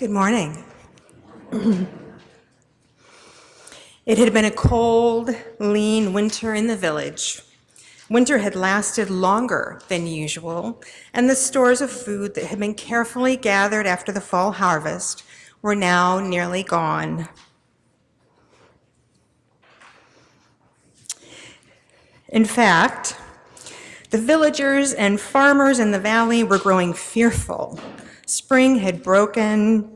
Good morning. It had been a cold, lean winter in the village. Winter had lasted longer than usual, and the stores of food that had been carefully gathered after the fall harvest were now nearly gone. In fact, the villagers and farmers in the valley were growing fearful. Spring had broken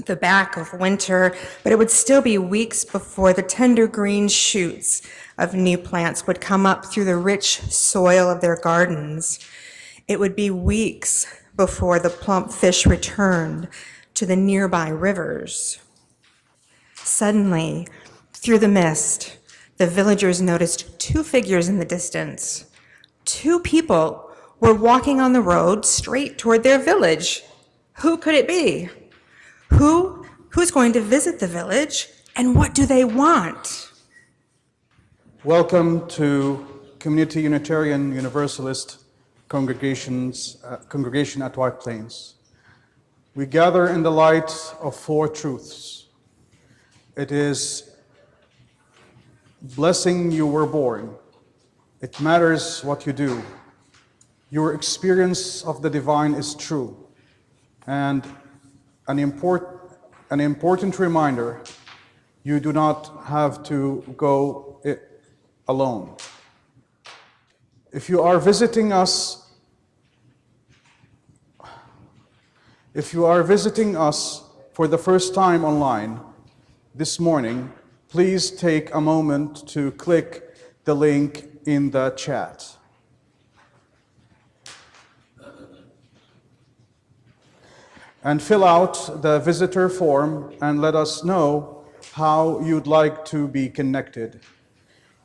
the back of winter, but it would still be weeks before the tender green shoots of new plants would come up through the rich soil of their gardens. It would be weeks before the plump fish returned to the nearby rivers. Suddenly, through the mist, the villagers noticed two figures in the distance. Two people were walking on the road straight toward their village. Who could it be? Who's going to visit the village, and what do they want? Welcome to Community Unitarian Universalist Congregation at White Plains. We gather in the light of four truths. It is blessing you were born. It matters what you do. Your experience of the divine is true. And an important reminder, you do not have to go it alone. If you are visiting us for the first time online this morning, please take a moment to click the link in the chat. And fill out the visitor form and let us know how you'd like to be connected.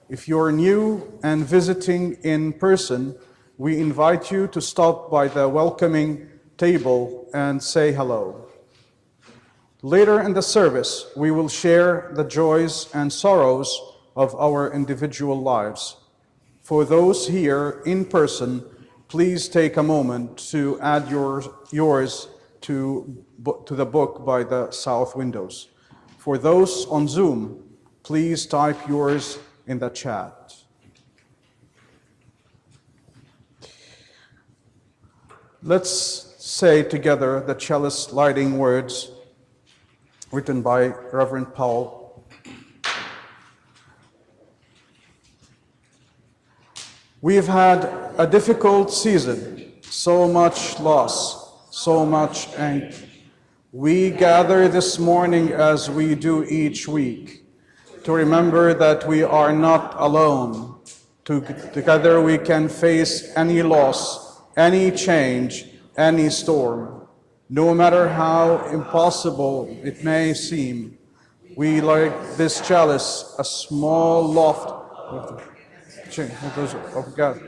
If you're new and visiting in person, we invite you to stop by the welcoming table and say hello. Later in the service, we will share the joys and sorrows of our individual lives. For those here in person, please take a moment to add yours to the book by the south windows. For those on Zoom, please type yours in the chat. Let's say together the chalice lighting words written by Reverend Paul. We've had a difficult season, so much loss, so much anger. We gather this morning as we do each week to remember that we are not alone. Together we can face any loss, any change, any storm. No matter how impossible it may seem, we like this chalice, a small loft of God,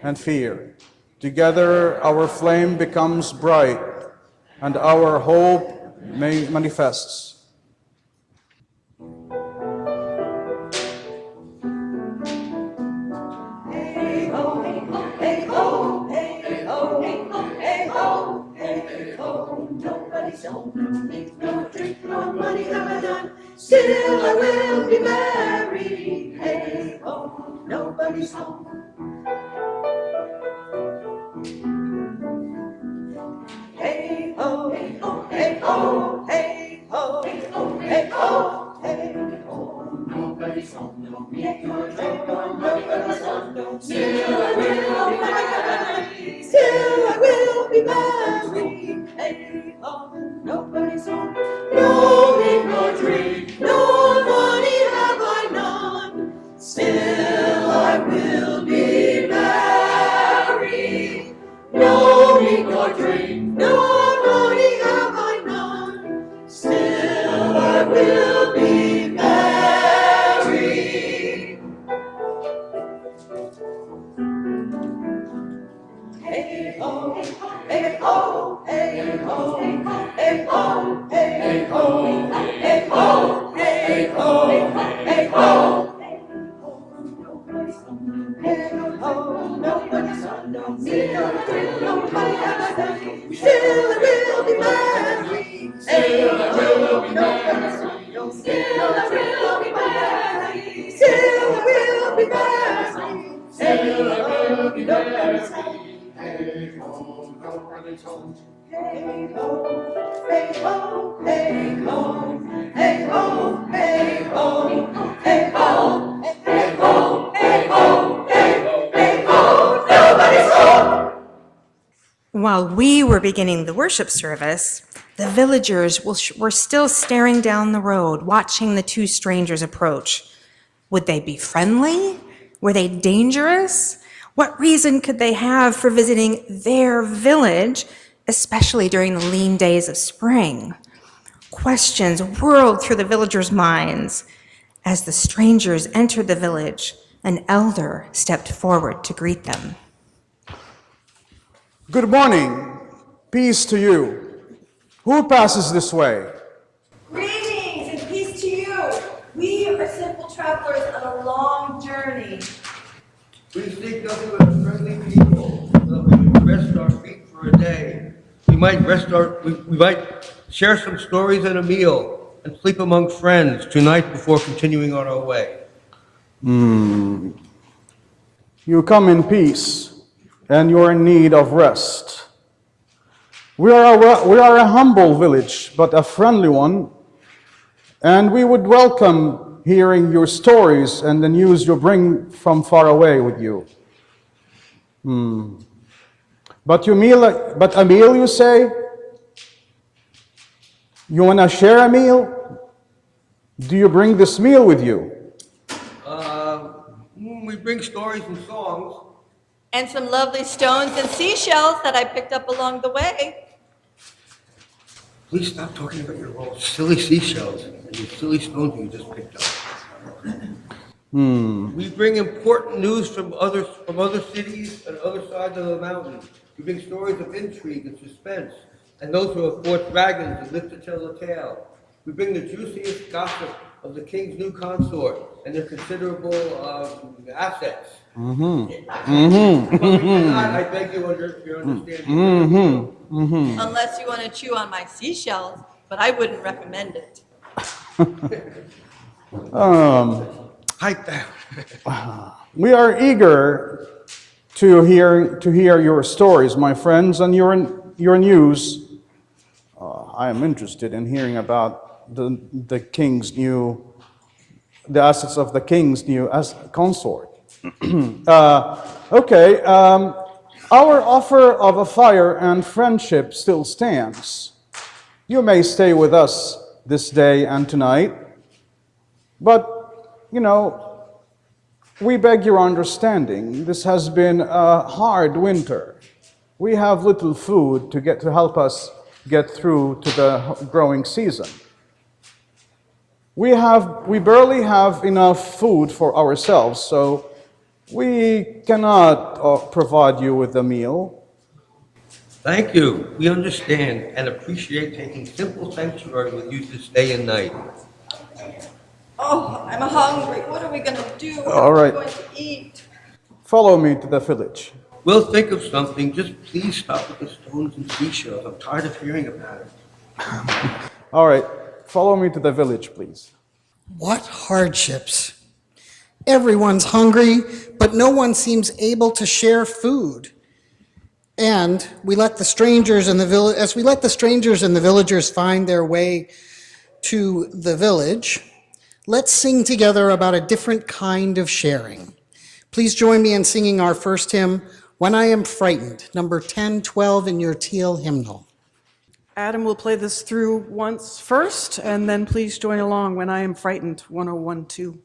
and fear. Together our flame becomes bright and our hope manifests. Hey ho, hey ho, hey ho, hey ho, hey ho. Nobody's home, no meat, no drink, no money have I done. Still I will be married. Hey ho, nobody's home. Hey ho, hey ho, hey ho, hey ho, hey ho, hey ho, hey ho. Nobody's home, no meat, no drink, no nobody's home, no. Still I will be married. Still I will be married. Hey ho, nobody's home. No meat, no drink, no money have I none. Still I will be married. No meat, no drink, no money have I none. Still I will be married. Hey ho, hey ho, hey ho, hey ho, hey ho, hey ho, hey ho, hey ho. Hey ho, nobody's on, no me, no drink, nobody has a thing. Still I will be married. Still I will be married. Still I will be married. Still I will be married. Still I will be married. Hey ho, nobody's home. Hey ho, hey ho, hey ho, hey ho, hey ho, hey ho, hey ho, hey ho, hey ho, nobody's home. While we were beginning the worship service, the villagers were still staring down the road, watching the two strangers approach. Would they be friendly? Were they dangerous? What reason could they have for visiting their village, especially during the lean days of spring? Questions whirled through the villagers' minds. As the strangers entered the village, an elder stepped forward to greet them. Good morning. Peace to you. Who passes this way? Greetings and peace to you. We are simple travelers on a long journey. We seek nothing but friendly people, so that we can rest our feet for a day. We might share some stories and a meal, and sleep among friends tonight before continuing on our way. You come in peace, and you're in need of rest. We are a humble village, but a friendly one, and we would welcome hearing your stories and the news you bring from far away with you. But a meal, you say? You want to share a meal? Do you bring this meal with you? We bring stories and songs. And some lovely stones and seashells that I picked up along the way. Please stop talking about your little silly seashells and your silly stones you just picked up. We bring important news from other cities and other sides of the mountain. We bring stories of intrigue and suspense, and those who have fought dragons and lived to tell the tale. We bring the juiciest gossip of the king's new consort and their considerable assets. I beg your understanding. Unless you want to chew on my seashells, but I wouldn't recommend it. We are eager to hear your stories, my friends, and your news. I am interested in hearing about the assets of the king's new consort. Okay. Our offer of a fire and friendship still stands. You may stay with us this day and tonight, but, we beg your understanding. This has been a hard winter. We have little food to help us get through to the growing season. We barely have enough food for ourselves, so we cannot provide you with a meal. Thank you. We understand and appreciate taking simple sanctuary with you this day and night. Oh, I'm hungry. What are we going to do? What All are right. we going to eat? Follow me to the village. We'll think of something. Just please stop with the stones and seashells. I'm tired of hearing about it. All right. Follow me to the village, please. What hardships. Everyone's hungry, but no one seems able to share food. And as we let the strangers and the villagers find their way to the village, let's sing together about a different kind of sharing. Please join me in singing our first hymn, When I Am Frightened, number 1012 in your teal hymnal. Adam will play this through once first, and then please join along When I Am Frightened, 1012.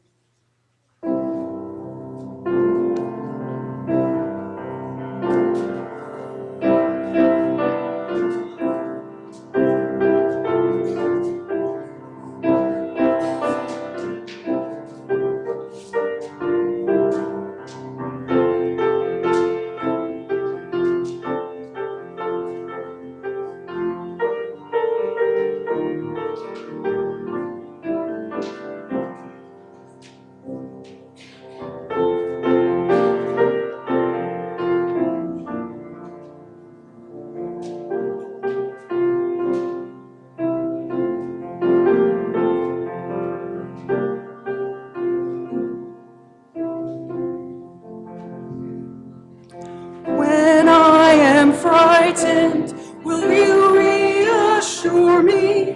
frightened, will you reassure me?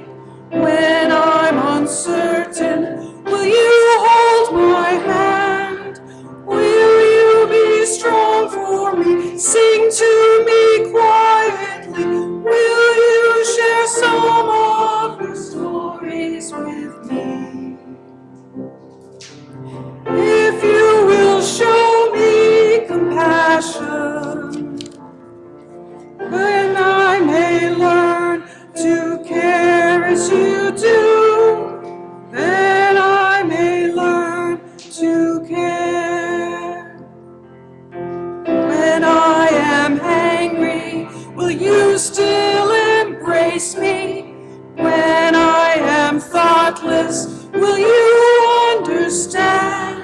When I'm uncertain, will you hold my hand? Will you be strong for me? Sing to me quietly. Will you share some of your stories with me? If you will show me compassion, when I may learn to care as you do, then I may learn to care. When I am angry, will you still embrace me? When I am thoughtless, will you understand?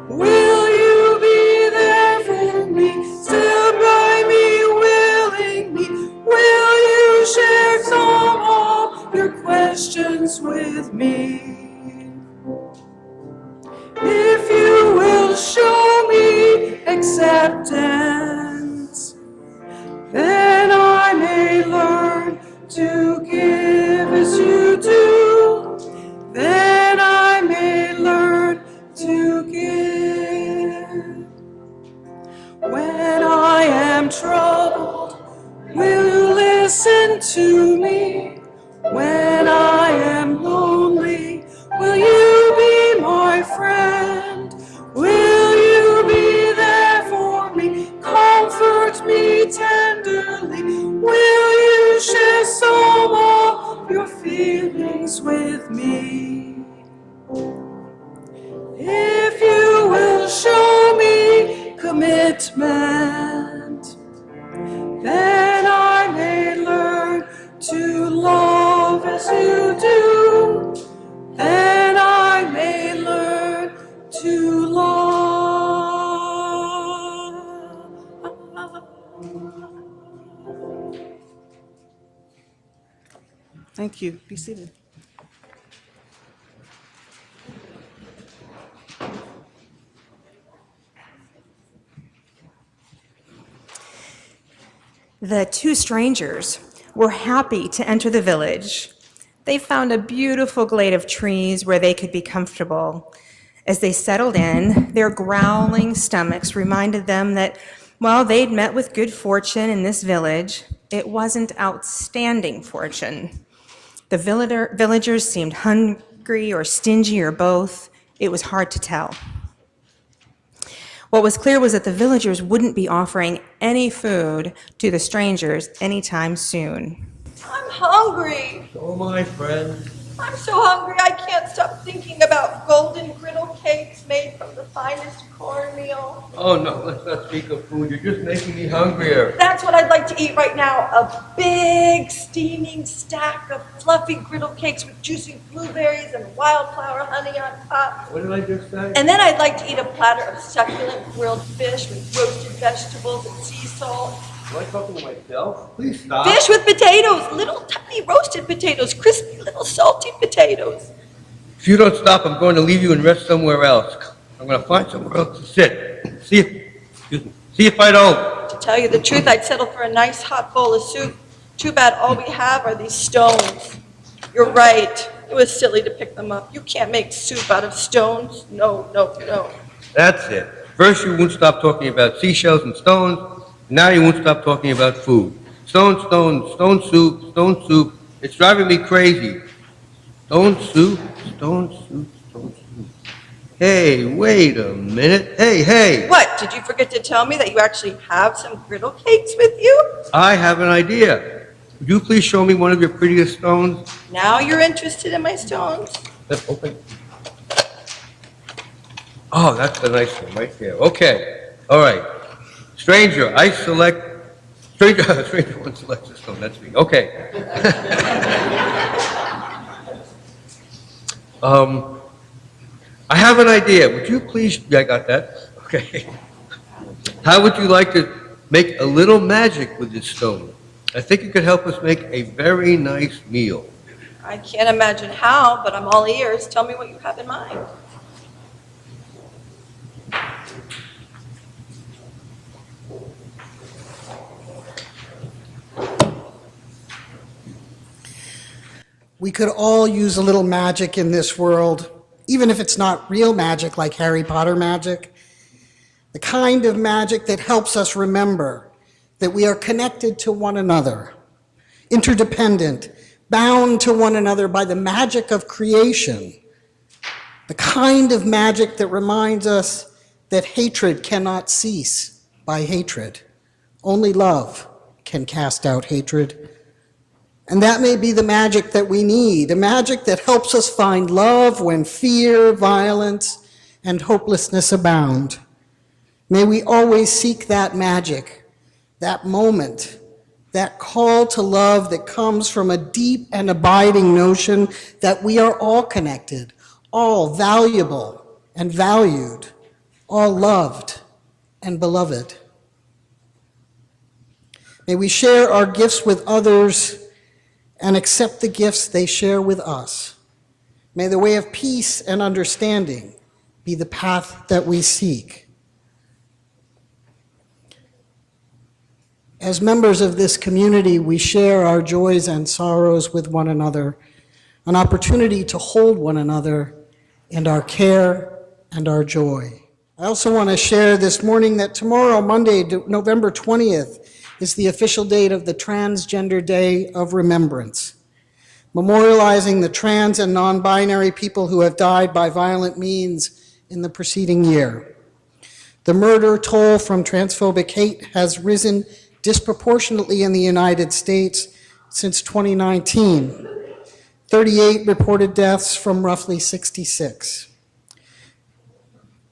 Will you be there for me, stand by me willingly? Will you share some of your questions with me? If you will show me acceptance, then I may learn to give as you do. Then I may learn to give. When I am troubled, will you listen to me? When I am lonely, will you be my friend? Will you be there for me? Comfort me tenderly. Will you share some of your feelings with me? If you will show me commitment, then I may learn to love as you do. Then I may learn to love. Thank you. Be seated. The two strangers were happy to enter the village. They found a beautiful glade of trees where they could be comfortable. As they settled in, their growling stomachs reminded them that while they'd met with good fortune in this village, it wasn't outstanding fortune. The villagers seemed hungry or stingy or both. It was hard to tell. What was clear was that the villagers wouldn't be offering any food to the strangers anytime soon. I'm hungry. So, my friend, I'm so hungry I can't stop thinking about golden griddle cakes made from the finest cornmeal. oh no, let's not speak of food. You're just making me hungrier. That's what I'd like to eat right now. A big steaming stack of fluffy griddle cakes with juicy blueberries and wildflower honey on top. What did I just say? And then I'd like to eat a platter of succulent grilled fish with roasted vegetables and sea salt. Am I talking to myself? Please stop. Fish with potatoes, little tiny roasted potatoes, crispy little salty potatoes. If you don't stop, I'm going to leave you and rest somewhere else. I'm going to find somewhere else to sit. See if I don't. To tell you the truth, I'd settle for a nice hot bowl of soup. Too bad all we have are these stones. You're right. It was silly to pick them up. You can't make soup out of stones. No, no, no. That's it. First you won't stop talking about seashells and stones. Now you won't stop talking about food. Stone soup, stone soup. It's driving me crazy. Stone soup, stone soup, stone soup. Hey, wait a minute. Hey. What, did you forget to tell me that you actually have some griddle cakes with you? I have an idea. Would you please show me one of your prettiest stones? Now you're interested in my stones? Let's open. Oh, that's a nice one right there. Okay. All right. Stranger one selects a stone. That's me. Okay. I have an idea. Would you please? Yeah, I got that. Okay. How would you like to make a little magic with this stone? I think it could help us make a very nice meal. I can't imagine how, but I'm all ears. Tell me what you have in mind. We could all use a little magic in this world, even if it's not real magic like Harry Potter magic. The kind of magic that helps us remember that we are connected to one another, interdependent, bound to one another by the magic of creation. The kind of magic that reminds us that hatred cannot cease by hatred. Only love can cast out hatred. And that may be the magic that we need, a magic that helps us find love when fear, violence, and hopelessness abound. May we always seek that magic, that moment, that call to love that comes from a deep and abiding notion that we are all connected, all valuable and valued, all loved and beloved. May we share our gifts with others and accept the gifts they share with us. May the way of peace and understanding be the path that we seek. As members of this community, we share our joys and sorrows with one another, an opportunity to hold one another in our care and our joy. I also want to share this morning that tomorrow, Monday, November 20th, is the official date of the Transgender Day of Remembrance, memorializing the trans and non-binary people who have died by violent means in the preceding year. The murder toll from transphobic hate has risen disproportionately in the United States since 2019, 38 reported deaths from roughly 66.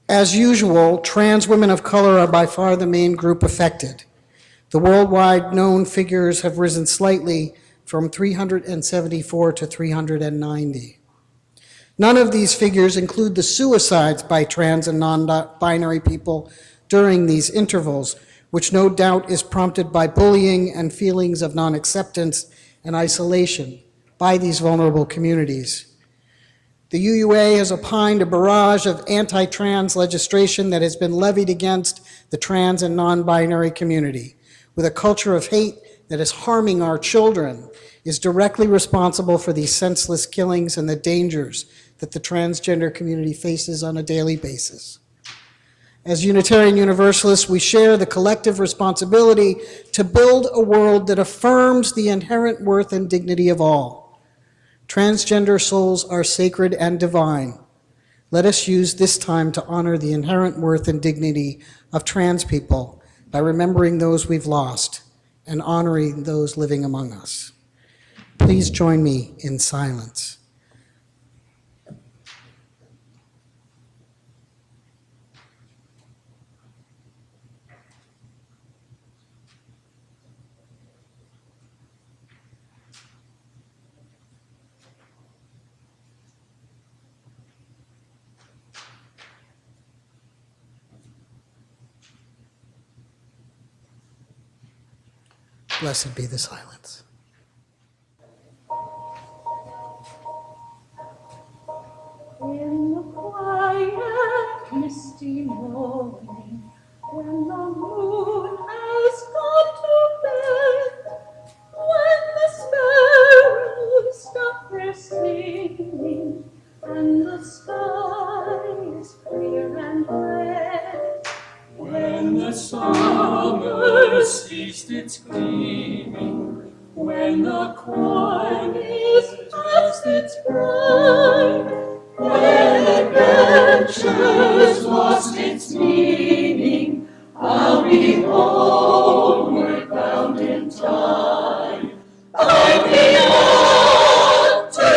As usual, trans women of color are by far the main group affected. The worldwide known figures have risen slightly from 374 to 390. None of these figures include the suicides by trans and non-binary people during these intervals, which no doubt is prompted by bullying and feelings of non-acceptance and isolation by these vulnerable communities. The UUA has opined a barrage of anti-trans legislation that has been levied against the trans and non-binary community, with a culture of hate that is harming our children, is directly responsible for these senseless killings and the dangers that the transgender community faces on a daily basis. As Unitarian Universalists, we share the collective responsibility to build a world that affirms the inherent worth and dignity of all. Transgender souls are sacred and divine. Let us use this time to honor the inherent worth and dignity of trans people by remembering those we've lost and honoring those living among us. Please join me in silence. Blessed be the silence. In the quiet, misty morning, when the moon has gone to bed, when the sparrows stop their singing, and the sky is clear and red, when the summer ceased its gleaming, when the corn is past its prime, when adventure's lost its meaning, I'll be homeward bound in time. I'll be on to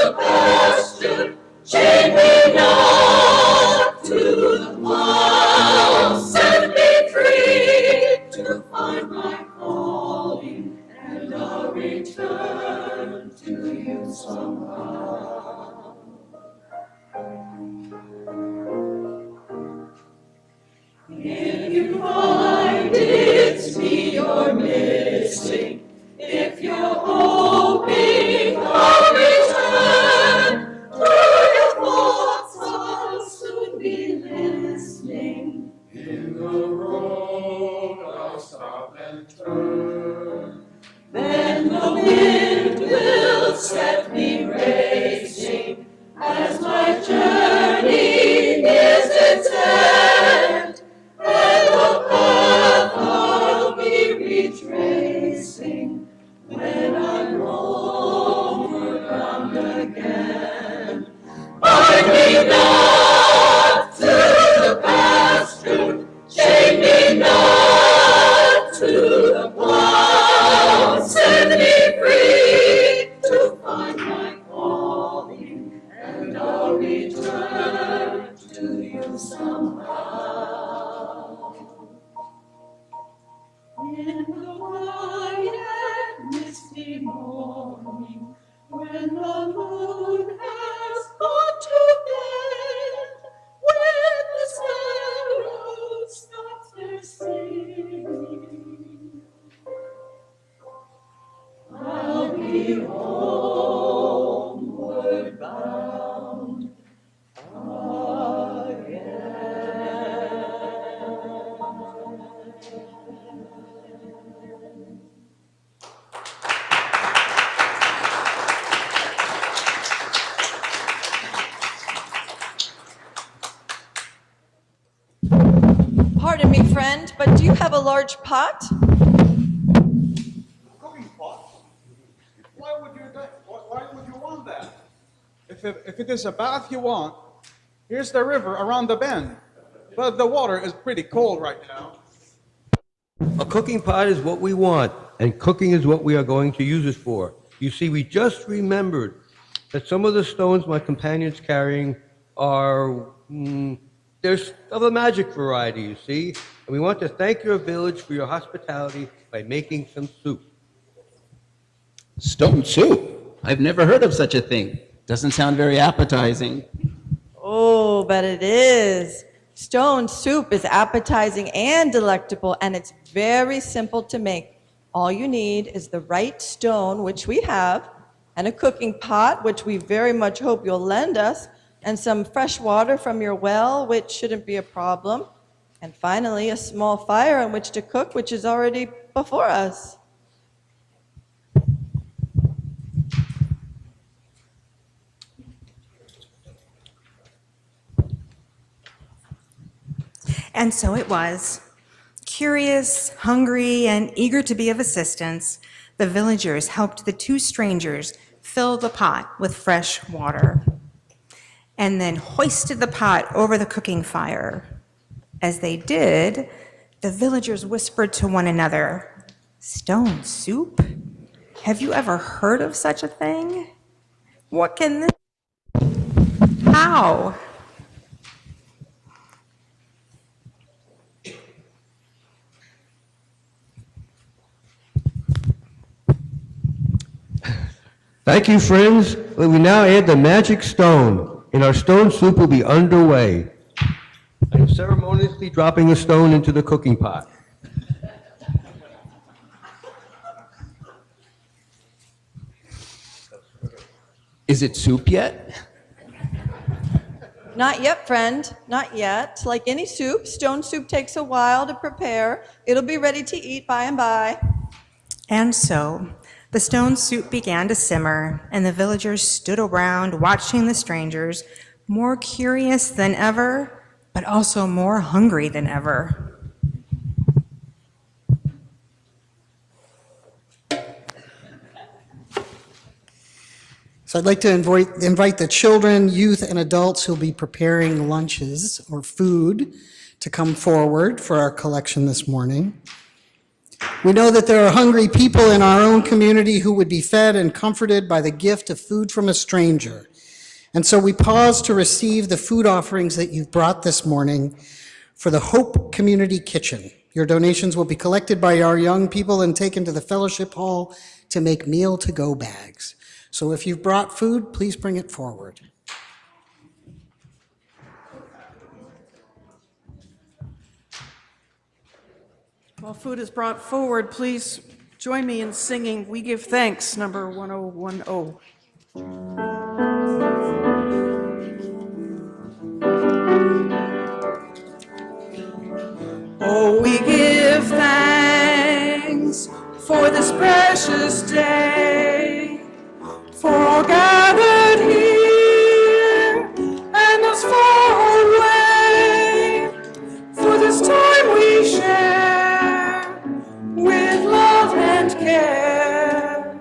the pasture, chain me not to the plow, set me free to find my calling, and I'll return to you somehow. If you find it's me you're missing, if you're hoping I'll return, to your thoughts I'll soon be listening. In the road I'll stop and turn. Then the wind will set me retracing when I'm homeward bound again. Bind me not to the past truth, chain me not to the plow, set me free to find my calling, and I'll return to you somehow. In the white and misty morning, when the moon has gone to bed, when the sparrows stop their singing, I'll be homeward bound again. Pardon me, friend, but do you have a large pot? Cooking pot? Why would you want that? If it is a bath you want, here's the river around the bend. But the water is pretty cold right now. A cooking pot is what we want, and cooking is what we are going to use it for. You see, we just remembered that some of the stones my companion's carrying are, they're of the magic variety, you see. And we want to thank your village for your hospitality by making some soup. Stone soup? I've never heard of such a thing. Doesn't sound very appetizing. Oh, but it is. Stone soup is appetizing and delectable, and it's very simple to make. All you need is the right stone, which we have, and a cooking pot, which we very much hope you'll lend us, and some fresh water from your well, which shouldn't be a problem. And finally, a small fire on which to cook, which is already before us. And so it was. Curious, hungry, and eager to be of assistance, the villagers helped the two strangers fill the pot with fresh water, and then hoisted the pot over the cooking fire. As they did, the villagers whispered to one another, "Stone soup? Have you ever heard of such a thing? What can this be? How?" Thank you, friends. We now add the magic stone, and our stone soup will be underway. I am ceremoniously dropping a stone into the cooking pot. Is it soup yet? Not yet, friend, not yet. Like any soup, stone soup takes a while to prepare. It'll be ready to eat by and by. And so the stone soup began to simmer, and the villagers stood around watching the strangers, more curious than ever, but also more hungry than ever. So I'd like to invite the children, youth, and adults who'll be preparing lunches or food to come forward for our collection this morning. We know that there are hungry people in our own community who would be fed and comforted by the gift of food from a stranger. And so we pause to receive the food offerings that you've brought this morning for the Hope Community Kitchen. Your donations will be collected by our young people and taken to the fellowship hall to make meal-to-go bags. So if you've brought food, please bring it forward. While food is brought forward, please join me in singing We Give Thanks, number 1010. Oh, we give thanks for this precious day, for all gathered here and those far away, for this time we share with love. and care.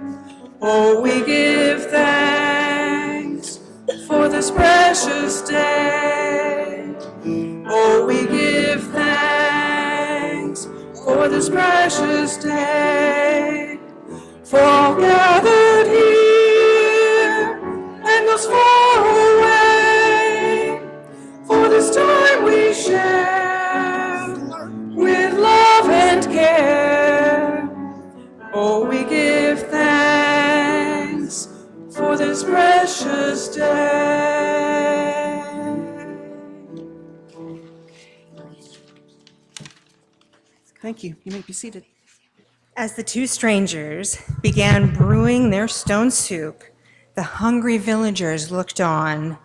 Oh, we give thanks for this precious day. Oh, we give thanks for this precious day. For all gathered here and those far away, for this time we share with love and care. Oh, we give thanks for this precious day. Thank you. You may be seated. As the two strangers began brewing their stone soup, the hungry villagers looked on,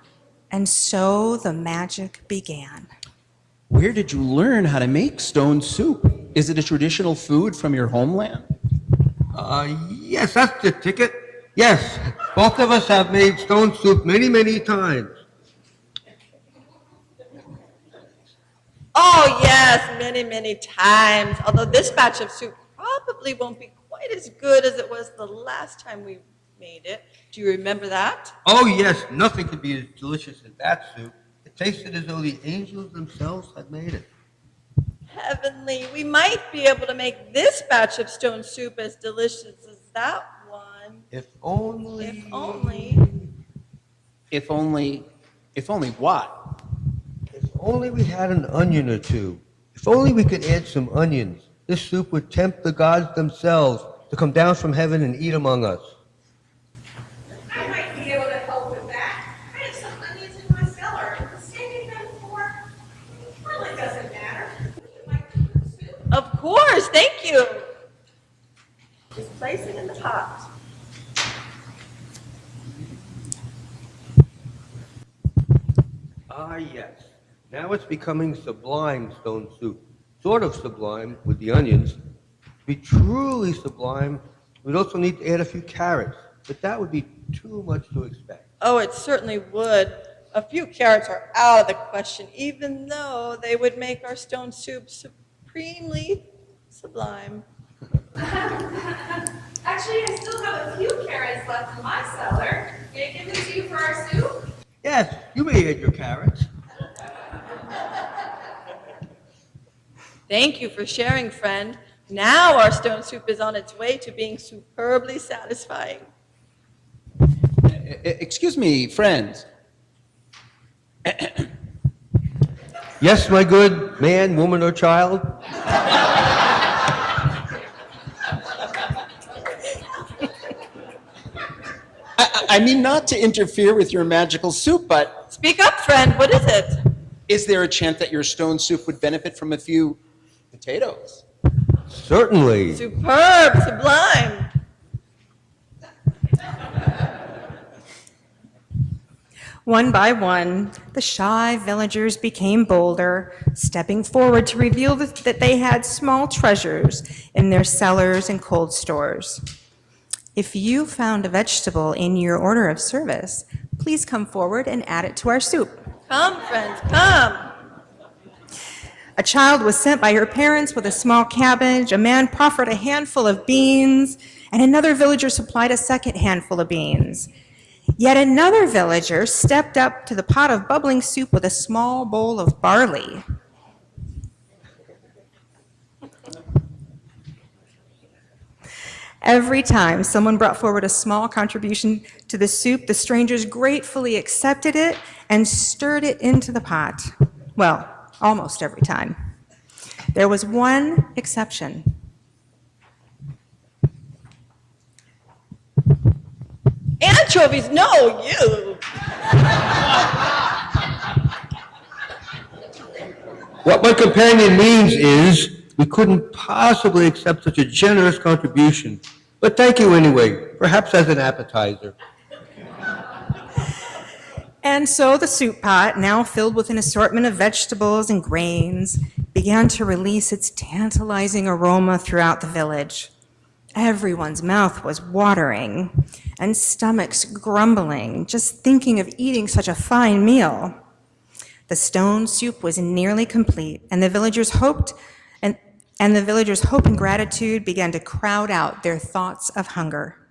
and so the magic began. Where did you learn how to make stone soup? Is it a traditional food from your homeland? Yes, that's the ticket. Yes, both of us have made stone soup many, many times. Oh, yes, many, many times. Although this batch of soup probably won't be quite as good as it was the last time we made it. Do you remember that? Oh, yes, nothing could be as delicious as that soup. It tasted as though the angels themselves had made it. Heavenly. We might be able to make this batch of stone soup as delicious as that one. If only... If only. If only what? If only we had an onion or two. If only we could add some onions. This soup would tempt the gods themselves to come down from heaven and eat among us. I might be able to help with that. I have some onions in my cellar. Saving them for really doesn't matter. Of course, thank you. Just place it in the pot. Ah, yes. Now it's becoming sublime stone soup. Sort of sublime with the onions. To be truly sublime, we'd also need to add a few carrots, but that would be too much to expect. Oh, it certainly would. A few carrots are out of the question, even though they would make our stone soup supremely sublime. Actually, I still have a few carrots left in my cellar. Can I give them to you for our soup? Yes, you may add your carrots. Thank you for sharing, friend. Now our stone soup is on its way to being superbly satisfying. Excuse me, friends. Yes, my good man, woman, or child. I mean not to interfere with your magical soup, but Speak up, friend. What is it? is there a chance that your stone soup would benefit from a few potatoes? Certainly. Superb, sublime. One by one, the shy villagers became bolder, stepping forward to reveal that they had small treasures in their cellars and cold stores. If you found a vegetable in your order of service, please come forward and add it to our soup. Come, friends, come. A child was sent by her parents with a small cabbage, a man proffered a handful of beans, and another villager supplied a second handful of beans. Yet another villager stepped up to the pot of bubbling soup with a small bowl of barley. Every time someone brought forward a small contribution to the soup, the strangers gratefully accepted it and stirred it into the pot. Well, almost every time. There was one exception. Anchovies, no, you. What my companion means is we couldn't possibly accept such a generous contribution. But thank you anyway, perhaps as an appetizer. And so the soup pot, now filled with an assortment of vegetables and grains, began to release its tantalizing aroma throughout the village. Everyone's mouth was watering and stomachs grumbling, just thinking of eating such a fine meal. The stone soup was nearly complete, and the villagers hoped and the villagers' hope and gratitude began to crowd out their thoughts of hunger.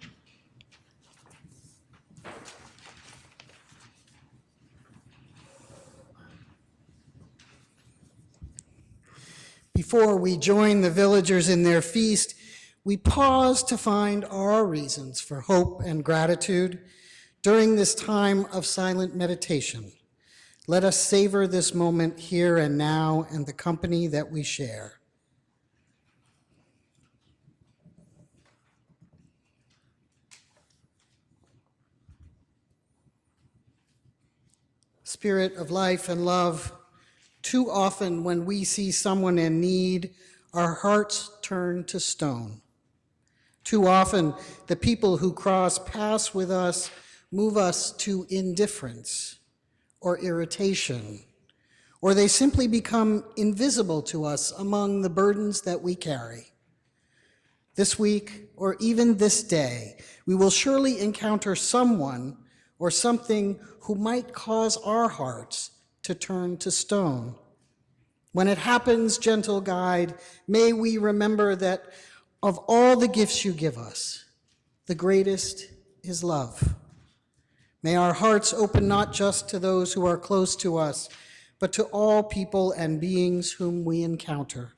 Before we join the villagers in their feast, we pause to find our reasons for hope and gratitude during this time of silent meditation. Let us savor this moment here and now and the company that we share. Spirit of life and love, too often when we see someone in need, our hearts turn to stone. Too often, the people who cross paths with us move us to indifference or irritation, or they simply become invisible to us among the burdens that we carry. This week, or even this day, we will surely encounter someone or something who might cause our hearts to turn to stone. When it happens, gentle guide, may we remember that of all the gifts you give us, the greatest is love. May our hearts open not just to those who are close to us, but to all people and beings whom we encounter.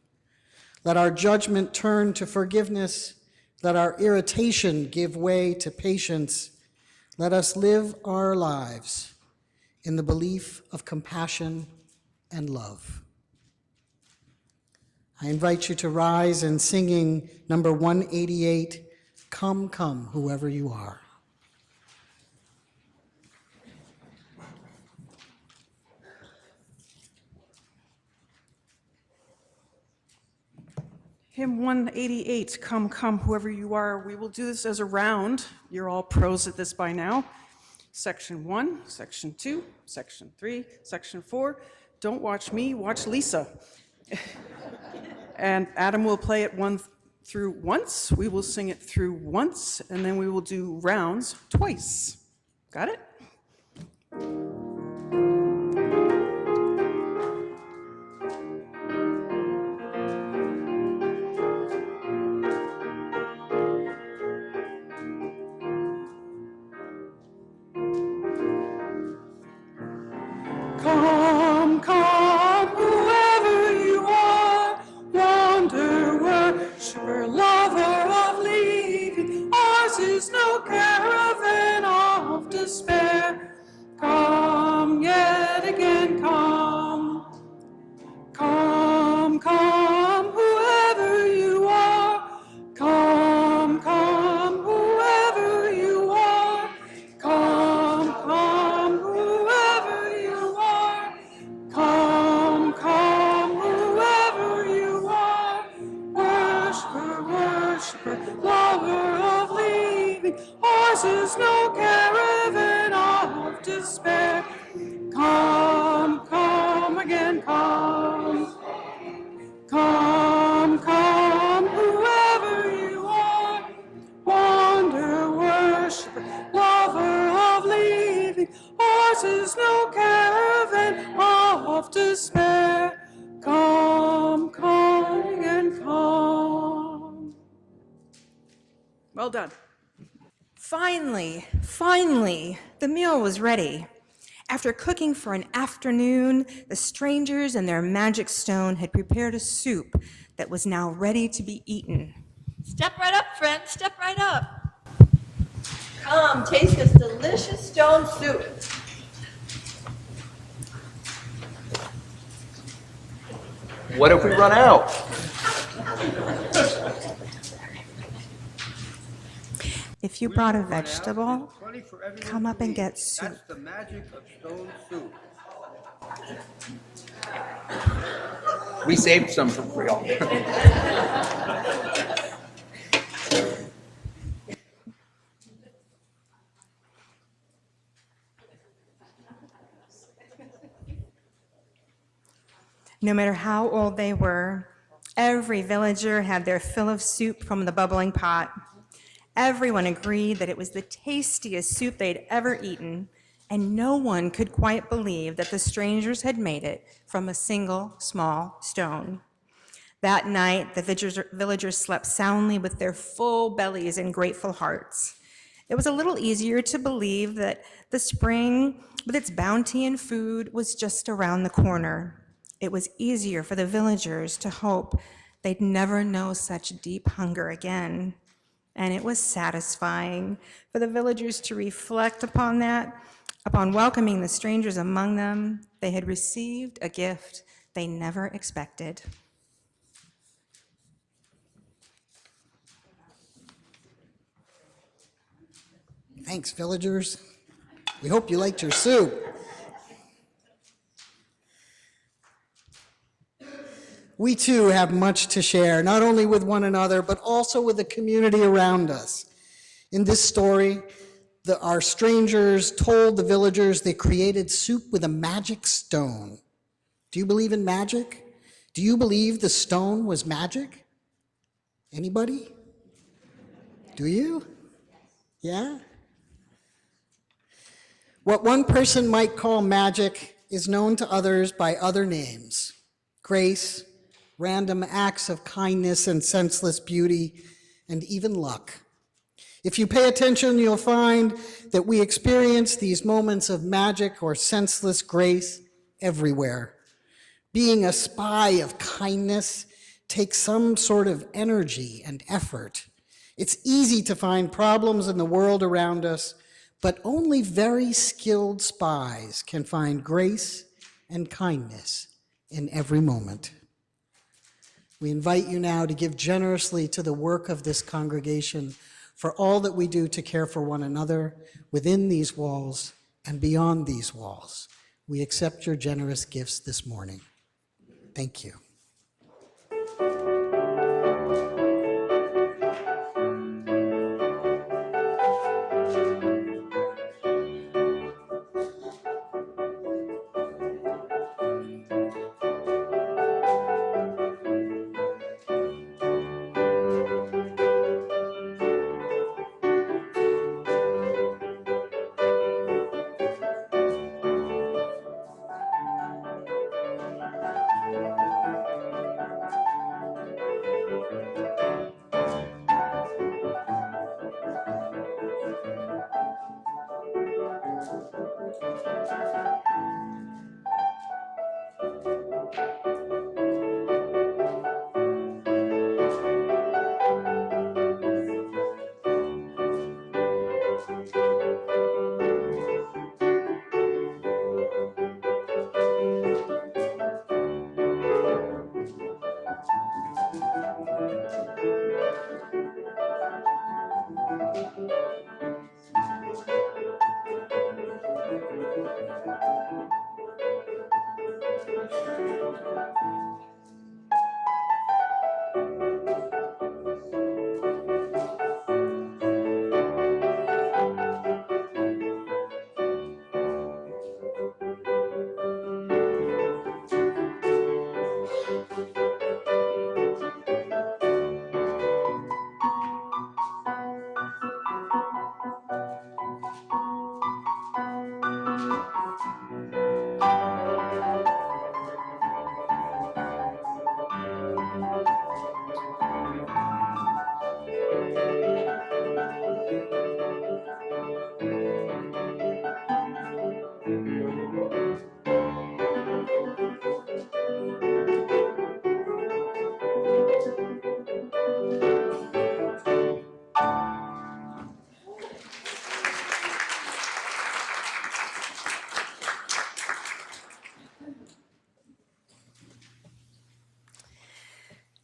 Let our judgment turn to forgiveness. Let our irritation give way to patience. Let us live our lives in the belief of compassion and love. I invite you to rise in singing number 188, Come, Come, Whoever You Are. Hymn 188, Come, Come, Whoever You Are. We will do this as a round. You're all pros at this by now. Section 1, Section 2, Section 3, Section 4. Don't watch me, watch Lisa. And Adam will play it one through once. We will sing it through once, and then we will do rounds twice. Got it? Come, come, whoever you are, wander, worshiper, lover of leaving. Ours is no caravan of despair. Come yet again, come. Come, come, whoever you are. Come, come, whoever you are. Come, come, whoever you are. Come, come, whoever you are. Worshiper, worshiper, lover of leaving. Ours is no caravan of despair. Come, come again, come. Come, come, whoever you are. Wander, worshiper, lover of leaving. Ours is no caravan of despair. Come, come again, come. Well done. Finally, the meal was ready. After cooking for an afternoon, the strangers and their magic stone had prepared a soup that was now ready to be eaten. Step right up, friend, step right up. Come, taste this delicious stone soup. What if we run out? If you brought a vegetable, come up and get soup. That's the magic of stone soup. We saved some for y'all. No matter how old they were, every villager had their fill of soup from the bubbling pot. Everyone agreed that it was the tastiest soup they'd ever eaten, and no one could quite believe that the strangers had made it from a single small stone. That night, the villagers slept soundly with their full bellies and grateful hearts. It was a little easier to believe that the spring, with its bounty and food, was just around the corner. It was easier for the villagers to hope they'd never know such deep hunger again. And it was satisfying for the villagers to reflect upon that. Upon welcoming the strangers among them, they had received a gift they never expected. Thanks, villagers. We hope you liked your soup. We too have much to share, not only with one another, but also with the community around us. In this story, our strangers told the villagers they created soup with a magic stone. Do you believe in magic? Do you believe the stone was magic? Anybody? Do you? Yeah? What one person might call magic is known to others by other names: grace, random acts of kindness and senseless beauty, and even luck. If you pay attention, you'll find that we experience these moments of magic or senseless grace everywhere. Being a spy of kindness takes some sort of energy and effort. It's easy to find problems in the world around us, but only very skilled spies can find grace and kindness in every moment. We invite you now to give generously to the work of this congregation for all that we do to care for one another within these walls and beyond these walls. We accept your generous gifts this morning. Thank you.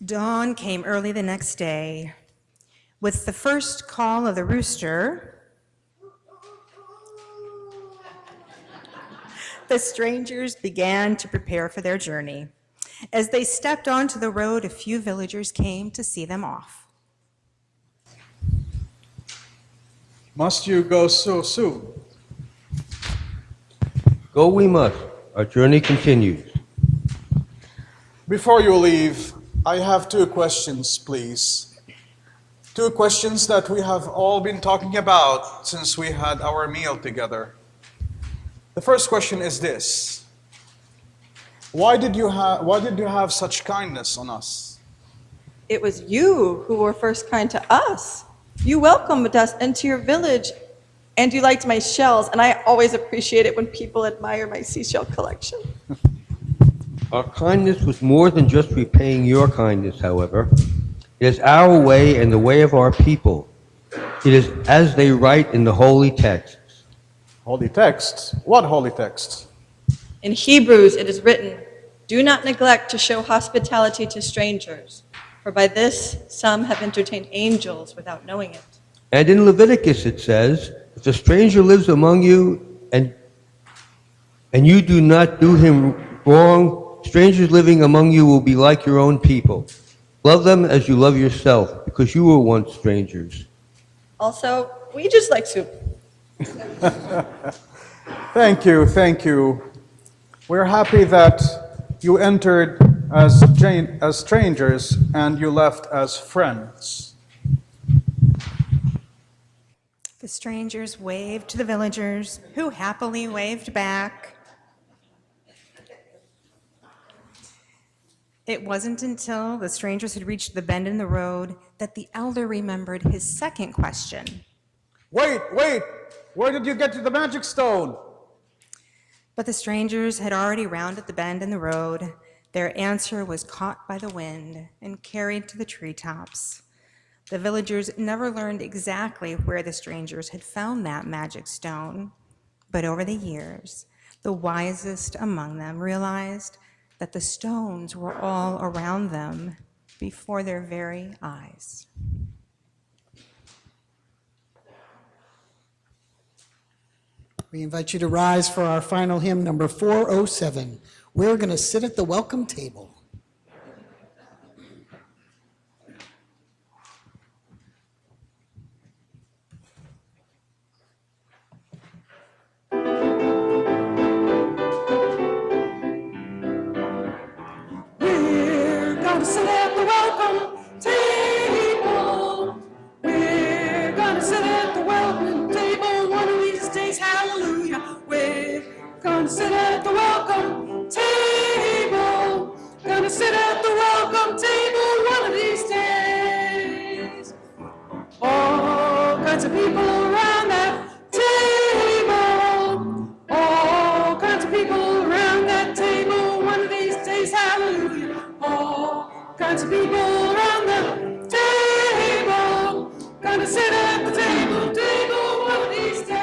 Dawn came early the next day. With the first call of the rooster, the strangers began to prepare for their journey. As they stepped onto the road, a few villagers came to see them off. Must you go so soon? Go we must. Our journey continues. Before you leave, I have two questions, please. Two questions that we have all been talking about since we had our meal together. The first question is this: why did you have such kindness on us? It was you who were first kind to us. You welcomed us into your village, and you liked my shells, and I always appreciate it when people admire my seashell collection. Our kindness was more than just repaying your kindness, however. It is our way and the way of our people. It is as they write in the holy texts. Holy texts? What holy texts? In Hebrews it is written, "Do not neglect to show hospitality to strangers, for by this some have entertained angels without knowing it." And in Leviticus it says, "If a stranger lives among you and you do not do him wrong, strangers living among you will be like your own people. Love them as you love yourself, because you were once strangers." Also, we just like soup. Thank you, thank you. We're happy that you entered as strangers and you left as friends. The strangers waved to the villagers, who happily waved back. It wasn't until the strangers had reached the bend in the road that the elder remembered his second question. Wait, where did you get to the magic stone? But the strangers had already rounded the bend in the road. Their answer was caught by the wind and carried to the treetops. The villagers never learned exactly where the strangers had found that magic stone, but over the years, the wisest among them realized that the stones were all around them before their very eyes. We invite you to rise for our final hymn, number 407. We're going to sit at the welcome table. We're gonna sit at the welcome table. We're gonna sit at the welcome table one of these days, hallelujah. We're gonna sit at the welcome table. Gonna sit at the welcome table one of these days. All kinds of people around that table. All kinds of people around that table one of these days, hallelujah. All kinds of people around the table. Gonna sit at the table one of these days.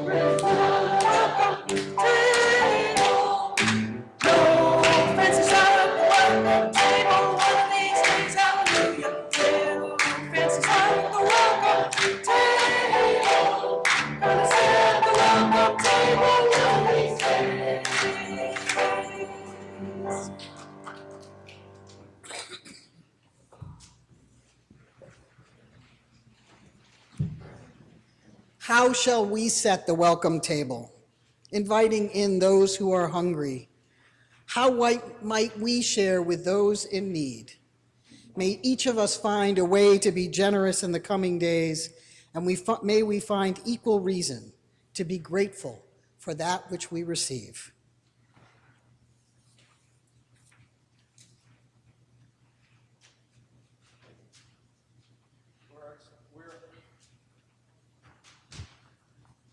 Ready for the welcome table. No fancy side at the welcome table one of these days, hallelujah. No fancy side at the welcome table. Gonna sit at the welcome table one of these days. How shall we set the welcome table? Inviting in those who are hungry. How might we share with those in need? May each of us find a way to be generous in the coming days, and may we find equal reason to be grateful for that which we receive.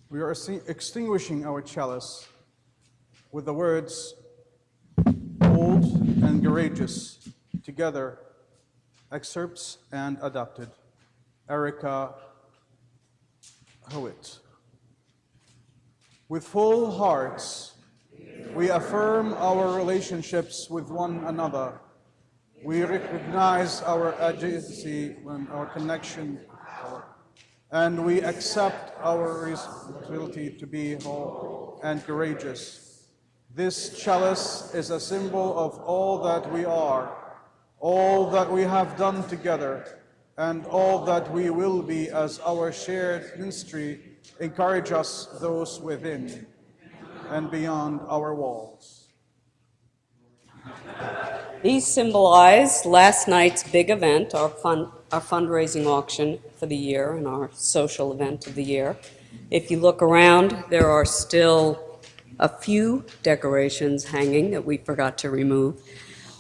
We are extinguishing our chalice with the words bold and courageous, together, excerpts and adapted. Erica Howitt. With full hearts, we affirm our relationships with one another. We recognize our agency and our connection, and we accept our responsibility to be whole and courageous. This chalice is a symbol of all that we are, all that we have done together, and all that we will be as our shared ministry encourage us those within and beyond our walls. These symbolize last night's big event, our fundraising auction for the year and our social event of the year. If you look around, there are still a few decorations hanging that we forgot to remove.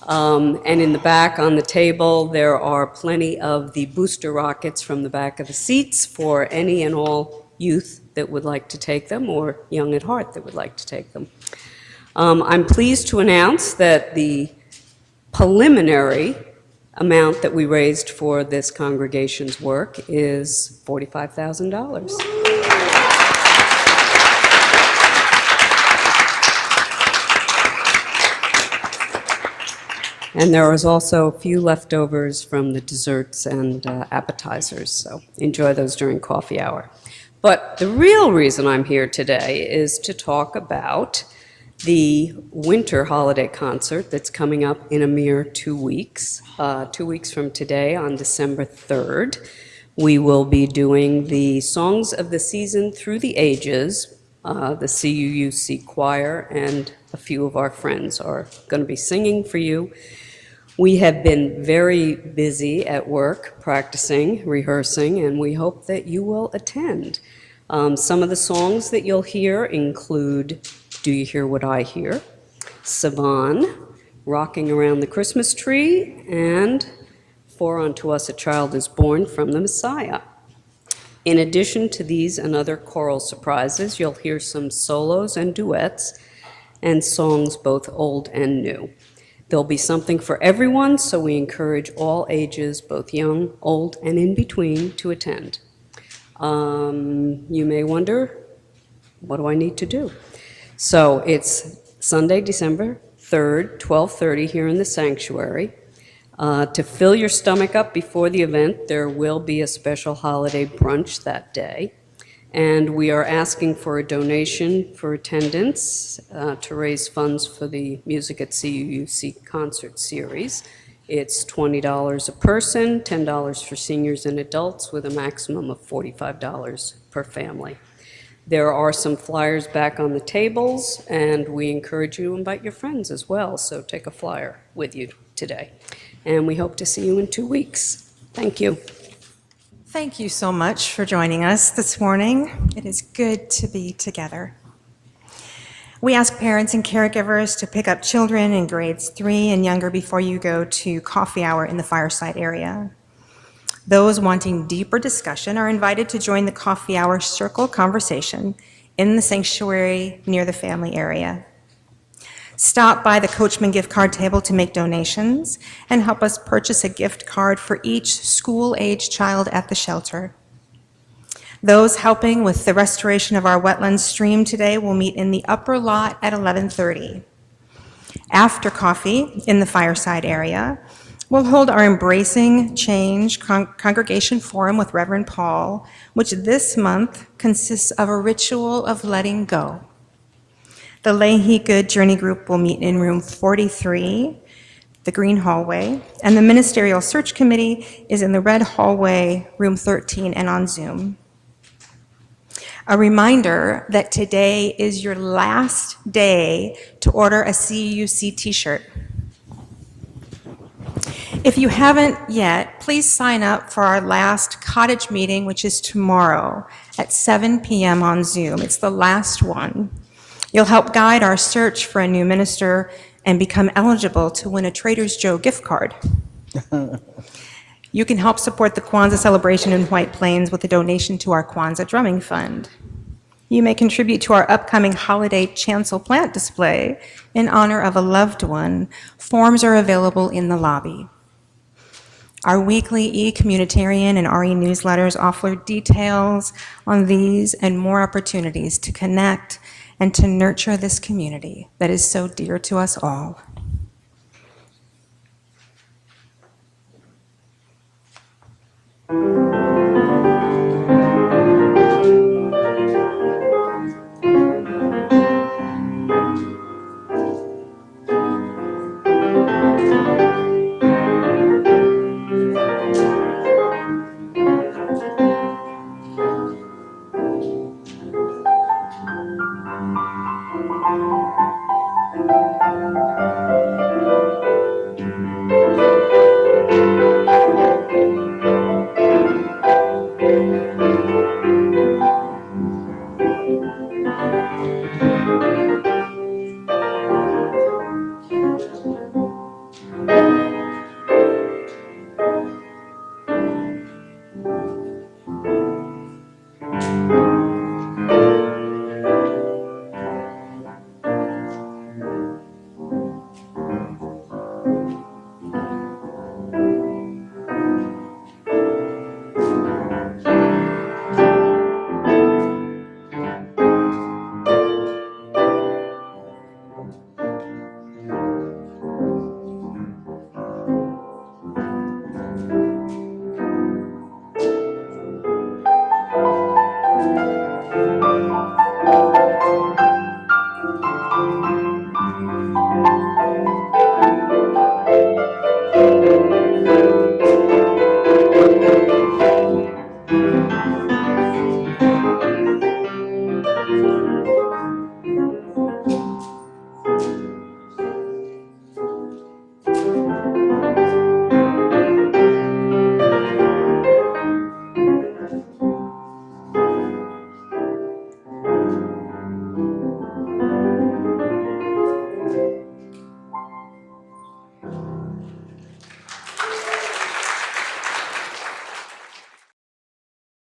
And in the back on the table, there are plenty of the booster rockets from the back of the seats for any and all youth that would like to take them, or young at heart that would like to take them. I'm pleased to announce that the preliminary amount that we raised for this congregation's work is $45,000. And there was also a few leftovers from the desserts and appetizers, so enjoy those during coffee hour. But the real reason I'm here today is to talk about the winter holiday concert that's coming up in a mere 2 weeks. 2 weeks from today, on December 3rd, we will be doing the Songs of the Season Through the Ages. The CUUC choir and a few of our friends are going to be singing for you. We have been very busy at work, practicing, rehearsing, and we hope that you will attend. Some of the songs that you'll hear include Do You Hear What I Hear?, Savan, Rocking Around the Christmas Tree, and For Unto Us a Child is Born from the Messiah. In addition to these and other choral surprises, you'll hear some solos and duets and songs both old and new. There'll be something for everyone, so we encourage all ages, both young, old, and in between, to attend. You may wonder, what do I need to do? So it's Sunday, December 3rd, 12:30 here in the sanctuary. To fill your stomach up before the event, there will be a special holiday brunch that day. And we are asking for a donation for attendance to raise funds for the Music at CUUC concert series. It's $20 a person, $10 for seniors and adults, with a maximum of $45 per family. There are some flyers back on the tables, and we encourage you to invite your friends as well, so take a flyer with you today. And we hope to see you in 2 weeks. Thank you. Thank you so much for joining us this morning. It is good to be together. We ask parents and caregivers to pick up children in grades 3 and younger before you go to coffee hour in the fireside area. Those wanting deeper discussion are invited to join the coffee hour circle conversation in the sanctuary near the family area. Stop by the Coachman gift card table to make donations and help us purchase a gift card for each school-age child at the shelter. Those helping with the restoration of our wetlands stream today will meet in the upper lot at 11:30. After coffee in the fireside area, we'll hold our Embracing Change Congregation Forum with Reverend Paul, which this month consists of a ritual of letting go. The Leahy Good Journey Group will meet in room 43, the green hallway, and the Ministerial Search Committee is in the red hallway, room 13, and on Zoom. A reminder that today is your last day to order a CUUC t-shirt. If you haven't yet, please sign up for our last cottage meeting, which is tomorrow at 7 p.m. on Zoom. It's the last one. You'll help guide our search for a new minister and become eligible to win a Trader's Joe gift card. You can help support the Kwanzaa celebration in White Plains with a donation to our Kwanzaa Drumming Fund. You may contribute to our upcoming holiday chancel plant display in honor of a loved one. Forms are available in the lobby. Our weekly e-communitarian and RE newsletters offer details on these and more opportunities to connect and to nurture this community that is so dear to us all.